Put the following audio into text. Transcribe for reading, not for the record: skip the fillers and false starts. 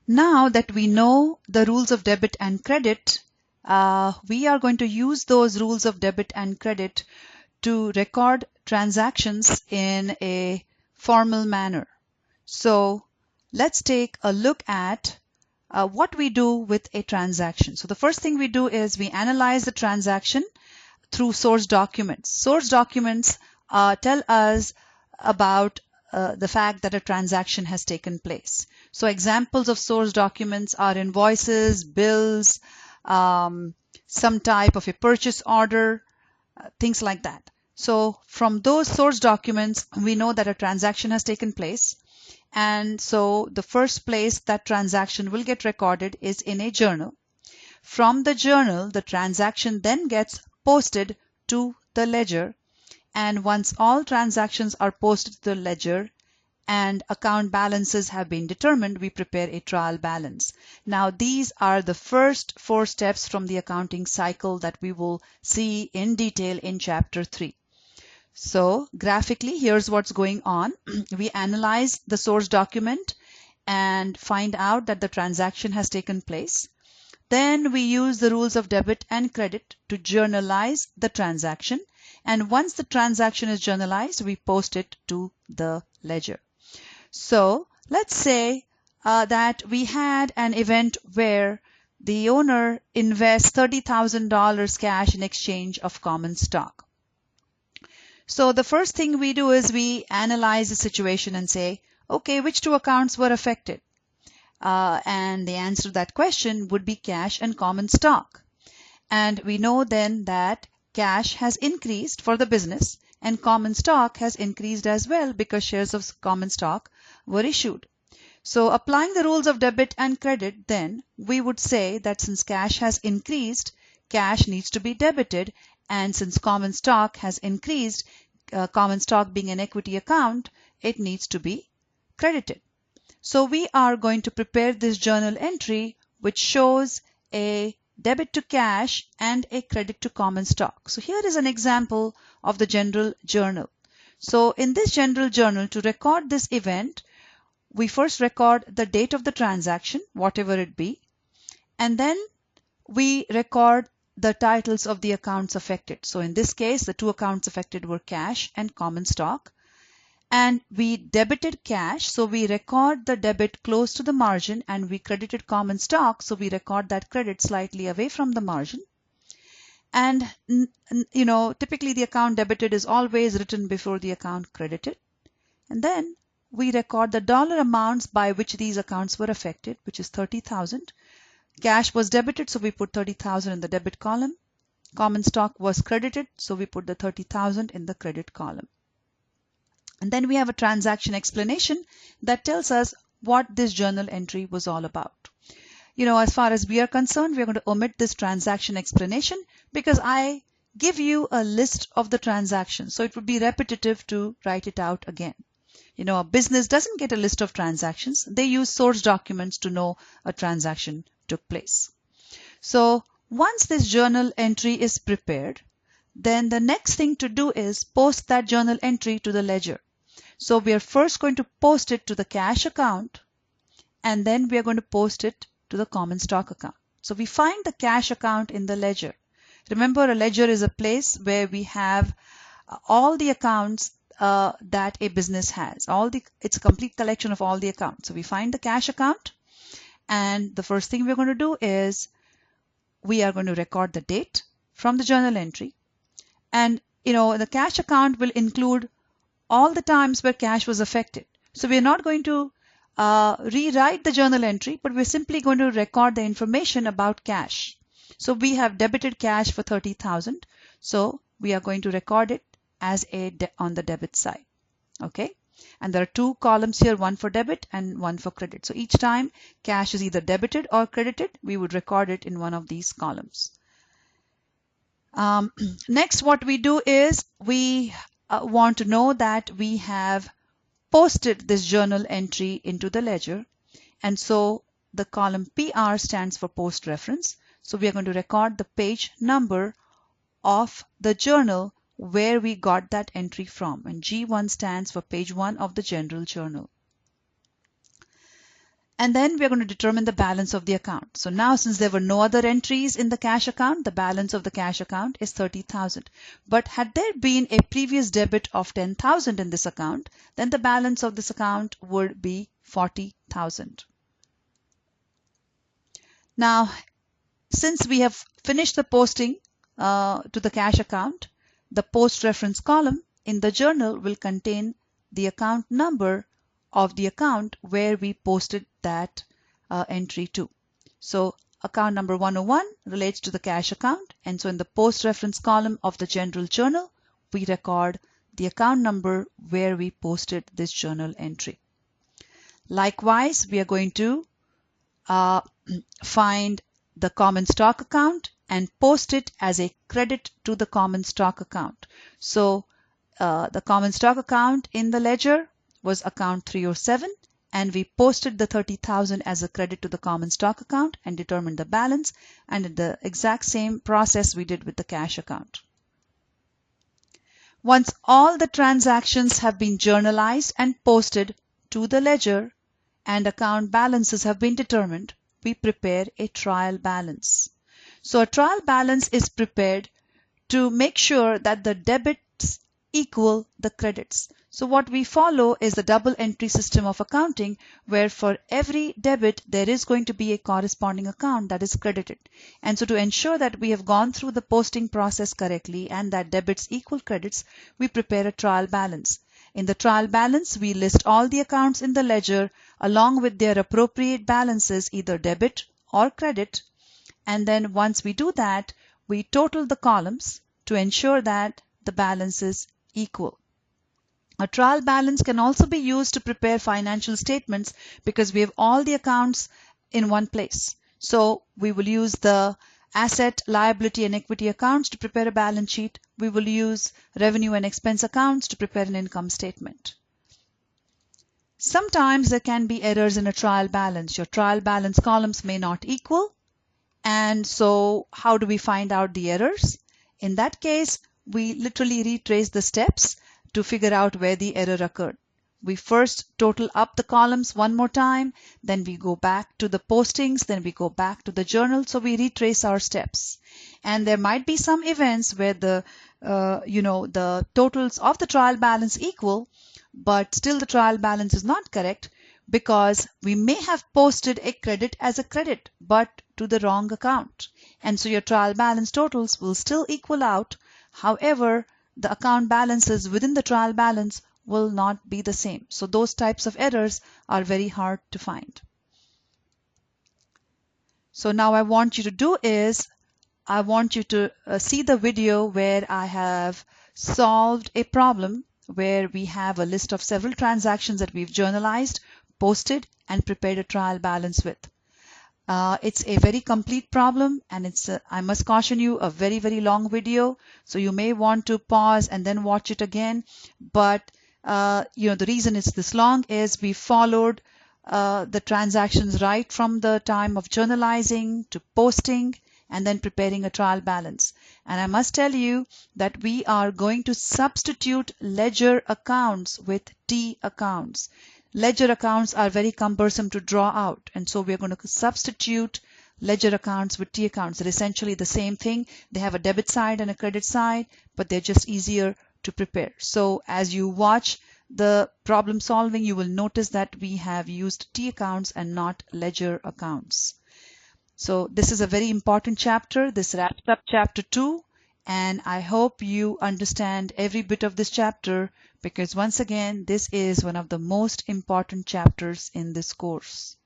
Now that we know the rules of debit and credit, we are going to use those rules of debit and credit to record transactions in a formal manner. So let's take a look at what we do with a transaction. So the first thing we do is we analyze the transaction through source documents. Source documents tell us about the fact that a transaction has taken place. So examples of source documents are invoices, bills, some type of a purchase order, things like that. So from those source documents, we know that a transaction has taken place. And so the first place that transaction will get recorded is in a journal. From the journal, the transaction then gets posted to the ledger. And once all transactions are posted to the ledger and account balances have been determined, we prepare a trial balance. Now, these are the first 4 steps from the accounting cycle that we will see in detail in Chapter 3. So graphically, here's what's going on. We analyze the source document and find out that the transaction has taken place. Then we use the rules of debit and credit to journalize the transaction. And once the transaction is journalized, we post it to the ledger. So let's say that we had an event where the owner invests $30,000 cash in exchange of common stock. So the first thing we do is we analyze the situation and say, okay, which 2 accounts were affected? And the answer to that question would be cash and common stock. And we know then that cash has increased for the business and common stock has increased as well because shares of common stock were issued. So applying the rules of debit and credit, then we would say that since cash has increased, cash needs to be debited, and since common stock has increased, common stock being an equity account, it needs to be credited. So we are going to prepare this journal entry which shows a debit to cash and a credit to common stock. So here is an example of the general journal. So in this general journal, to record this event, we first record the date of the transaction, whatever it be, and then we record the titles of the accounts affected. So in this case, the 2 accounts affected were cash and common stock. And we debited cash, so we record the debit close to the margin, and we credited common stock, so we record that credit slightly away from the margin. And typically the account debited is always written before the account credited. And then we record the dollar amounts by which these accounts were affected, which is 30,000. Cash was debited, so we put 30,000 in the debit column. Common stock was credited, so we put the 30,000 in the credit column. And then we have a transaction explanation that tells us what this journal entry was all about. As far as we are concerned, we are going to omit this transaction explanation because I give you a list of the transactions. So it would be repetitive to write it out again. A business doesn't get a list of transactions. They use source documents to know a transaction took place. So once this journal entry is prepared, then the next thing to do is post that journal entry to the ledger. So we are first going to post it to the cash account, and then we are going to post it to the common stock account. So we find the cash account in the ledger. Remember, a ledger is a place where we have all the accounts that a business has. It's a complete collection of all the accounts. So we find the cash account, and the first thing we're going to do is we are going to record the date from the journal entry. And the cash account will include all the times where cash was affected. So we're not going to rewrite the journal entry, but we're simply going to record the information about cash. So we have debited cash for 30,000. So we are going to record it as on the debit side. Okay. And there are 2 columns here, one for debit and one for credit. So each time cash is either debited or credited, we would record it in one of these columns. Next, what we do is we want to know that we have posted this journal entry into the ledger. And so the column PR stands for post reference. So we are going to record the page number of the journal where we got that entry from. And G1 stands for page 1 of the general journal. And then we're going to determine the balance of the account. So now, since there were no other entries in the cash account, the balance of the cash account is 30,000. But had there been a previous debit of 10,000 in this account, then the balance of this account would be 40,000. Now, since we have finished the posting to the cash account, the post reference column in the journal will contain the account number of the account where we posted that entry to. So account number 101 relates to the cash account, and so in the post reference column of the general journal, we record the account number where we posted this journal entry. Likewise, we are going to find the common stock account and post it as a credit to the common stock account. So the common stock account in the ledger was account 307, and we posted the 30,000 as a credit to the common stock account and determined the balance, and the exact same process we did with the cash account. Once all the transactions have been journalized and posted to the ledger and account balances have been determined, we prepare a trial balance. So a trial balance is prepared to make sure that the debits equal the credits. So what we follow is the double entry system of accounting, where for every debit there is going to be a corresponding account that is credited. And so to ensure that we have gone through the posting process correctly and that debits equal credits, we prepare a trial balance. In the trial balance, we list all the accounts in the ledger along with their appropriate balances, either debit or credit. And then once we do that, we total the columns to ensure that the balance is equal. A trial balance can also be used to prepare financial statements because we have all the accounts in one place. So we will use the asset, liability, and equity accounts to prepare a balance sheet. We will use revenue and expense accounts to prepare an income statement. Sometimes there can be errors in a trial balance. Your trial balance columns may not equal. And so how do we find out the errors? In that case, we literally retrace the steps to figure out where the error occurred. We first total up the columns one more time, then we go back to the postings, then we go back to the journal. So we retrace our steps. And there might be some events where the totals of the trial balance equal, but still the trial balance is not correct because we may have posted a credit as a credit, but to the wrong account. And so your trial balance totals will still equal out. However, the account balances within the trial balance will not be the same. So those types of errors are very hard to find. So now I want you to do is, I want you to see the video where I have solved a problem where we have a list of several transactions that we've journalized, posted, and prepared a trial balance with. It's a very complete problem, and it's I must caution you, a very, very long video. So you may want to pause and then watch it again. But the reason it's this long is we followed the transactions right from the time of journalizing to posting and then preparing a trial balance. And I must tell you that we are going to substitute ledger accounts with T accounts. Ledger accounts are very cumbersome to draw out, and so we're going to substitute ledger accounts with T accounts. They're essentially the same thing. They have a debit side and a credit side, but they're just easier to prepare. So as you watch the problem solving, you will notice that we have used T accounts and not ledger accounts. So this is a very important chapter. This wraps up chapter 2, and I hope you understand every bit of this chapter, because once again, this is one of the most important chapters in this course.